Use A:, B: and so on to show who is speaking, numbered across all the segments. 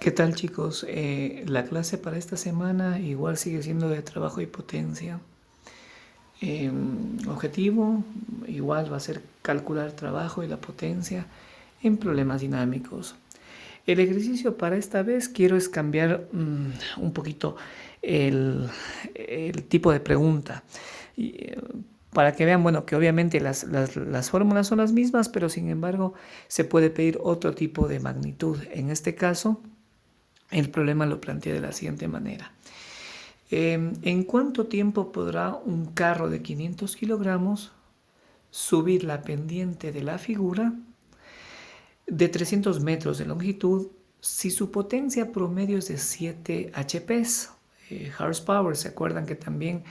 A: ¿Qué tal, chicos? La clase para esta semana igual sigue siendo de trabajo y potencia. Objetivo igual va a ser calcular trabajo y la potencia en problemas dinámicos. El ejercicio para esta vez quiero es cambiar un poquito el, el tipo de pregunta. Y, para que vean, bueno, que obviamente las fórmulas son las mismas, pero sin embargo se puede pedir otro tipo de magnitud. En este caso, el problema lo plantea de la siguiente manera. ¿En cuánto tiempo podrá un carro de 500 kilogramos subir la pendiente de la figura de 300 metros de longitud si su potencia promedio es de 7 hps? Horsepower, ¿se acuerdan que también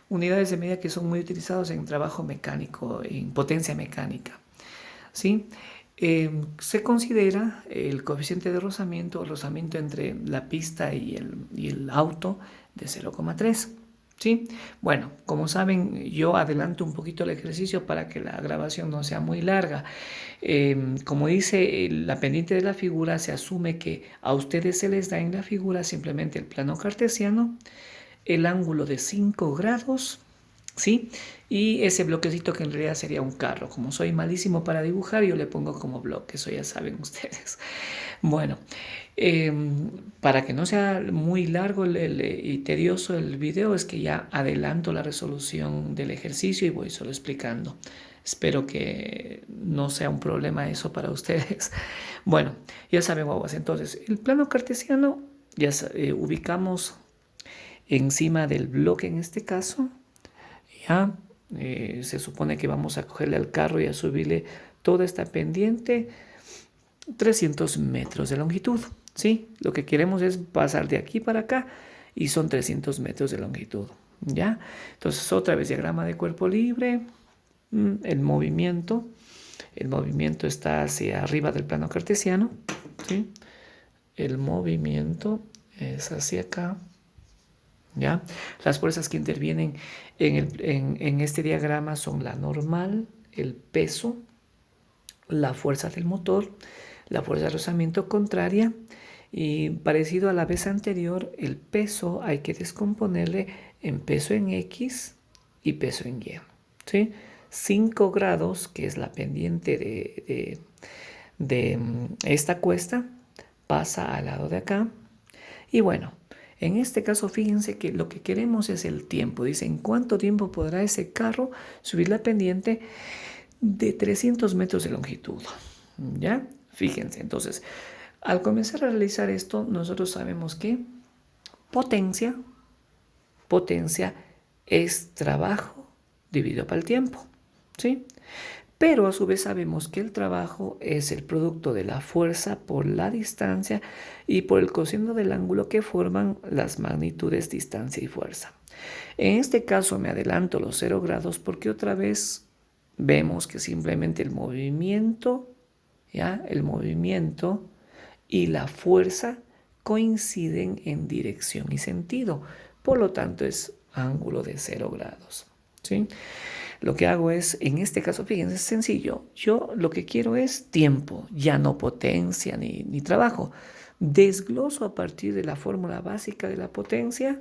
A: unidades de medida que son muy utilizados en trabajo mecánico, en potencia mecánica? ¿Sí? Se considera el coeficiente de rozamiento entre la pista y el auto de 0,3. ¿Sí? Bueno, como saben, yo adelanto un poquito el ejercicio para que la grabación no sea muy larga. Como dice la pendiente de la figura, se asume que a ustedes se les da en la figura simplemente el plano cartesiano, el ángulo de 5 grados, ¿sí? Y ese bloquecito que en realidad sería un carro. Como soy malísimo para dibujar, yo le pongo como bloque, eso ya saben ustedes. Bueno, eh, para que no sea muy largo y tedioso el video, es que ya adelanto la resolución del ejercicio y voy solo explicando. Espero que no sea un problema eso para ustedes. Bueno, ya saben, guaguas. Entonces, el plano cartesiano ya ubicamos encima del bloque en este caso. Ya se supone que vamos a cogerle al carro y a subirle toda esta pendiente 300 metros de longitud. ¿Sí? Lo que queremos es pasar de aquí para acá y son 300 metros de longitud. ¿Ya? Entonces otra vez diagrama de cuerpo libre. El movimiento. El movimiento está hacia arriba del plano cartesiano. ¿Sí? El movimiento es hacia acá. ¿Ya? Las fuerzas que intervienen en este diagrama son la normal, el peso, la fuerza del motor, la fuerza de rozamiento contraria, y parecido a la vez anterior, el peso hay que descomponerle en peso en X y peso en Y. ¿Sí? 5 grados, que es la pendiente de esta cuesta, pasa al lado de acá. Y bueno, en este caso fíjense que lo que queremos es el tiempo. Dice, ¿en cuánto tiempo podrá ese carro subir la pendiente de 300 metros de longitud? ¿Ya? Fíjense, entonces, al comenzar a realizar esto, nosotros sabemos que potencia, potencia es trabajo dividido por el tiempo. ¿Sí? Pero a su vez sabemos que el trabajo es el producto de la fuerza por la distancia y por el coseno del ángulo que forman las magnitudes distancia y fuerza. En este caso me adelanto los 0 grados porque otra vez vemos que simplemente el movimiento, ¿ya? El movimiento y la fuerza coinciden en dirección y sentido. Por lo tanto es ángulo de 0 grados. ¿Sí? Lo que hago es, en este caso, fíjense, es sencillo. Yo lo que quiero es tiempo, ya no potencia ni trabajo. Desgloso a partir de la fórmula básica de la potencia,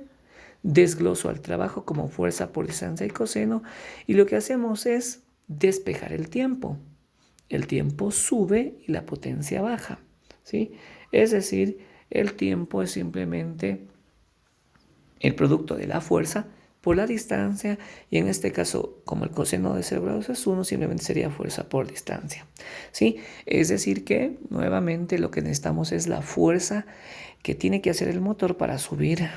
A: desgloso al trabajo como fuerza por distancia y coseno, y lo que hacemos es despejar el tiempo. El tiempo sube y la potencia baja, ¿sí? Es decir, el tiempo es simplemente el producto de la fuerza por la distancia, y en este caso, como el coseno de 0 grados es 1, simplemente sería fuerza por distancia. ¿Sí? Es decir que, nuevamente, lo que necesitamos es la fuerza que tiene que hacer el motor para subir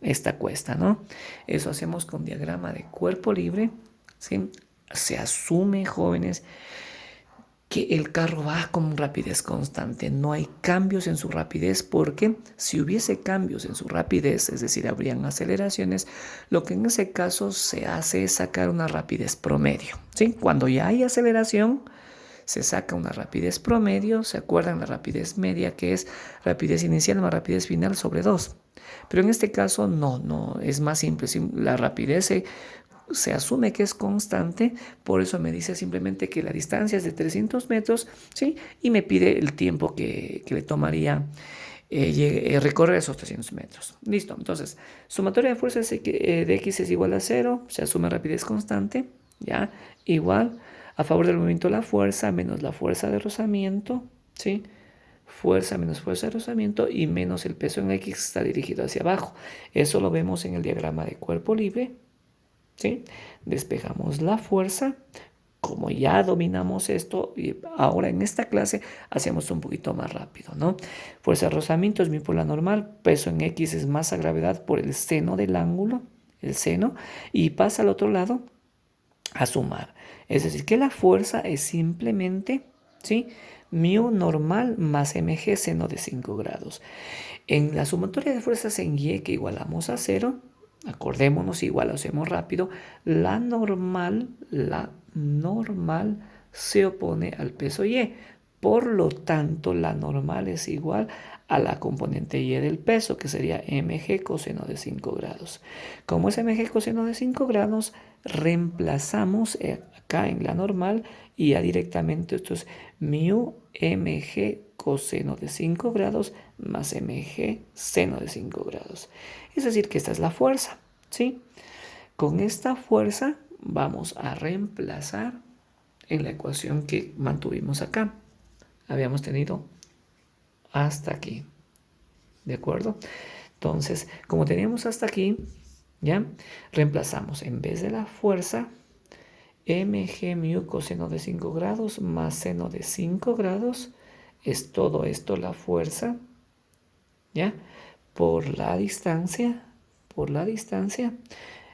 A: esta cuesta, ¿no? Eso hacemos con diagrama de cuerpo libre, ¿sí? Se asume, jóvenes, que el carro va con rapidez constante, no hay cambios en su rapidez, porque si hubiese cambios en su rapidez, es decir, habrían aceleraciones, lo que en ese caso se hace es sacar una rapidez promedio, ¿sí? Cuando ya hay aceleración, se saca una rapidez promedio, ¿se acuerdan? La rapidez media, que es rapidez inicial más rapidez final sobre 2. Pero en este caso no, es más simple. La rapidez se asume que es constante, por eso me dice simplemente que la distancia es de 300 metros, ¿sí? Y me pide el tiempo que le tomaría recorrer esos 300 metros. Listo, entonces, sumatoria de fuerzas de X es igual a 0, se asume rapidez constante, ¿ya? Igual, a favor del movimiento la fuerza menos la fuerza de rozamiento, ¿sí? Fuerza menos fuerza de rozamiento y menos el peso en X está dirigido hacia abajo. Eso lo vemos en el diagrama de cuerpo libre, ¿sí? Despejamos la fuerza. Como ya dominamos esto, y ahora en esta clase hacemos un poquito más rápido, ¿no? Fuerza de rozamiento es mi por la normal, peso en X es masa gravedad por el seno del ángulo, el seno, y pasa al otro lado a sumar. Es decir, que la fuerza es simplemente, ¿sí? Mu normal más mg seno de 5 grados. En la sumatoria de fuerzas en Y que igualamos a 0, acordémonos, igual lo hacemos rápido, la normal se opone al peso Y. Por lo tanto, la normal es igual a la componente Y del peso, que sería mg coseno de 5 grados. Como es mg coseno de 5 grados, reemplazamos acá en la normal y ya directamente esto es mu mg coseno de 5 grados más mg seno de 5 grados. Es decir, que esta es la fuerza, ¿sí? Con esta fuerza vamos a reemplazar en la ecuación que mantuvimos acá. Habíamos tenido hasta aquí, ¿de acuerdo? Entonces, como teníamos hasta aquí, ¿ya? Reemplazamos en vez de la fuerza mg mu coseno de 5 grados más seno de 5 grados es todo esto la fuerza, ¿ya? Por la distancia,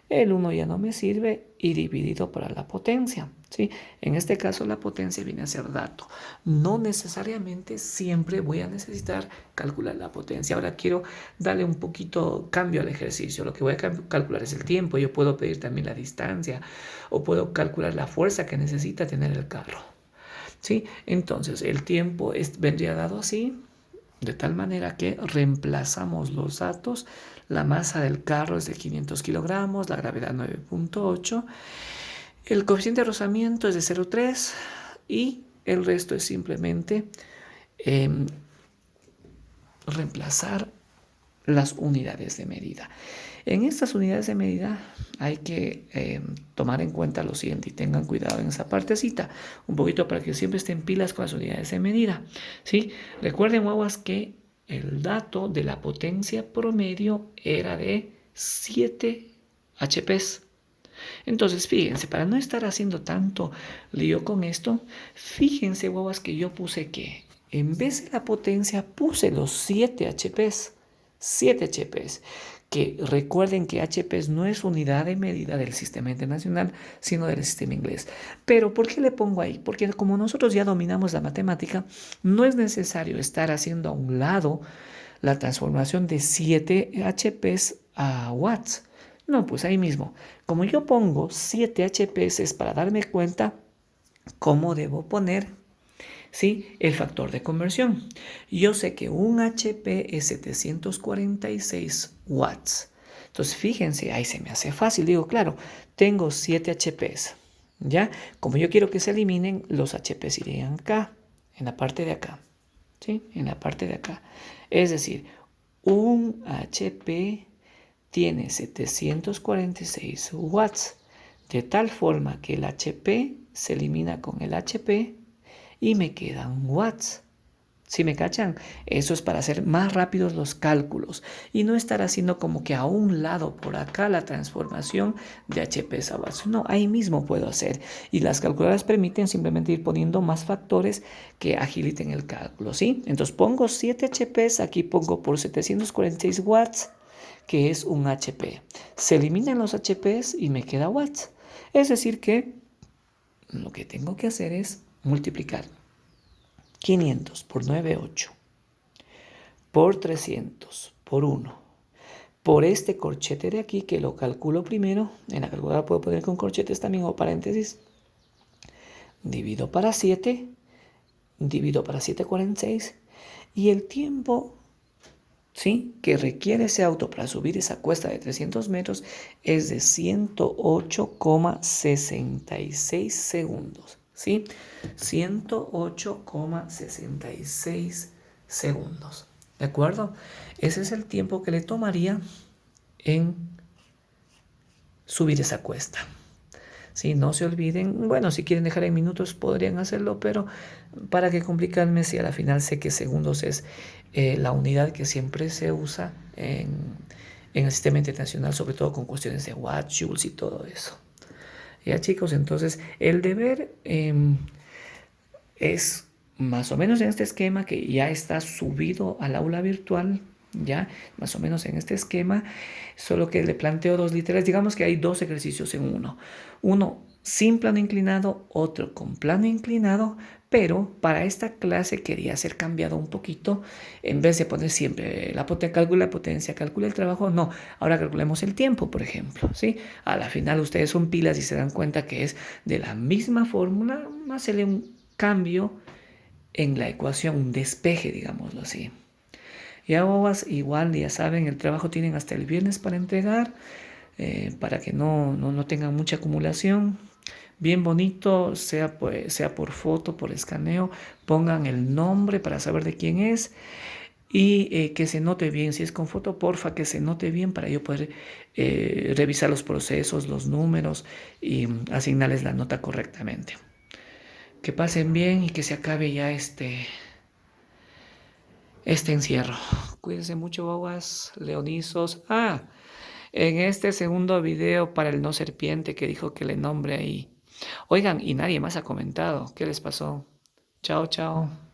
A: el 1 ya no me sirve y dividido para la potencia, ¿sí? En este caso la potencia viene a ser dato. No necesariamente siempre voy a necesitar calcular la potencia. Ahora quiero darle un poquito cambio al ejercicio. Lo que voy a calcular es el tiempo. Yo puedo pedir también la distancia o puedo calcular la fuerza que necesita tener el carro, ¿sí? Entonces el tiempo vendría dado así, de tal manera que reemplazamos los datos. La masa del carro es de 500 kilogramos, la gravedad 9.8, el coeficiente de rozamiento es de 0.3 y el resto es simplemente reemplazar las unidades de medida. En estas unidades de medida hay que tomar en cuenta lo siguiente y tengan cuidado en esa partecita, un poquito para que siempre estén pilas con las unidades de medida, ¿sí? Recuerden, guaguas, que el dato de la potencia promedio era de 7 HPs. Entonces, fíjense, para no estar haciendo tanto lío con esto, fíjense, guaguas, que yo puse que en vez de la potencia puse los 7 HPs. 7 HPs, que recuerden que HPs no es unidad de medida del sistema internacional, sino del sistema inglés. Pero ¿por qué le pongo ahí? Porque como nosotros ya dominamos la matemática, no es necesario estar haciendo a un lado la transformación de 7 HPs a watts. No, pues ahí mismo. Como yo pongo 7 HPs es para darme cuenta cómo debo poner, ¿sí?, el factor de conversión. Yo sé que un HP es 746 watts. Entonces, fíjense, ahí se me hace fácil. Digo, claro, tengo 7 HPs, ¿ya? Como yo quiero que se eliminen, los HPs irían acá, en la parte de acá, ¿sí? En la parte de acá. Es decir, un HP tiene 746 watts, de tal forma que el HP se elimina con el HP y me quedan watts. ¿Sí me cachan? Eso es para hacer más rápidos los cálculos y no estar haciendo como que a un lado por acá la transformación de HPs a watts. No, ahí mismo puedo hacer. Y las calculadoras permiten simplemente ir poniendo más factores que agiliten el cálculo, ¿sí? Entonces pongo 7 HPs, aquí pongo por 746 watts, que es un HP. Se eliminan los HPs y me queda watts. Es decir que lo que tengo que hacer es multiplicar 500 por 9,8 por 300 por 1 por este corchete de aquí, que lo calculo primero. En la calculadora puedo poner con corchetes también o paréntesis. Divido para 7, divido para 7,46 y el tiempo, ¿sí?, que requiere ese auto para subir esa cuesta de 300 metros es de 108,66 segundos, ¿sí? 108,66 segundos. ¿De acuerdo? Ese es el tiempo que le tomaría en subir esa cuesta. Sí, no se olviden, bueno, si quieren dejar en minutos podrían hacerlo, pero para qué complicarme si a la final sé que segundos es la unidad que siempre se usa en el sistema internacional, sobre todo con cuestiones de watts, joules y todo eso. Ya chicos, entonces el deber es más o menos en este esquema que ya está subido al aula virtual, ya más o menos en este esquema, solo que le planteo dos literales. Digamos que hay dos ejercicios en uno. Uno sin plano inclinado, otro con plano inclinado, pero para esta clase quería ser cambiado un poquito. En vez de poner siempre la potencia, calcula la potencia, calcula el trabajo, no, ahora calculemos el tiempo, por ejemplo, ¿sí? A la final ustedes son pilas y se dan cuenta que es de la misma fórmula, más un cambio en la ecuación, un despeje, digámoslo así. Y aguas, igual ya saben, el trabajo tienen hasta el viernes para entregar, para que no tengan mucha acumulación. Bien bonito, sea por foto, por escaneo, pongan el nombre para saber de quién es y que se note bien. Si es con foto, porfa, que se note bien para yo poder revisar los procesos, los números y asignarles la nota correctamente. Que pasen bien y que se acabe ya este encierro. Cuídense mucho, bobas, leonizos. En este segundo video para el no serpiente que dijo que le nombre ahí. Oigan, y nadie más ha comentado. ¿Qué les pasó? Chao, chao.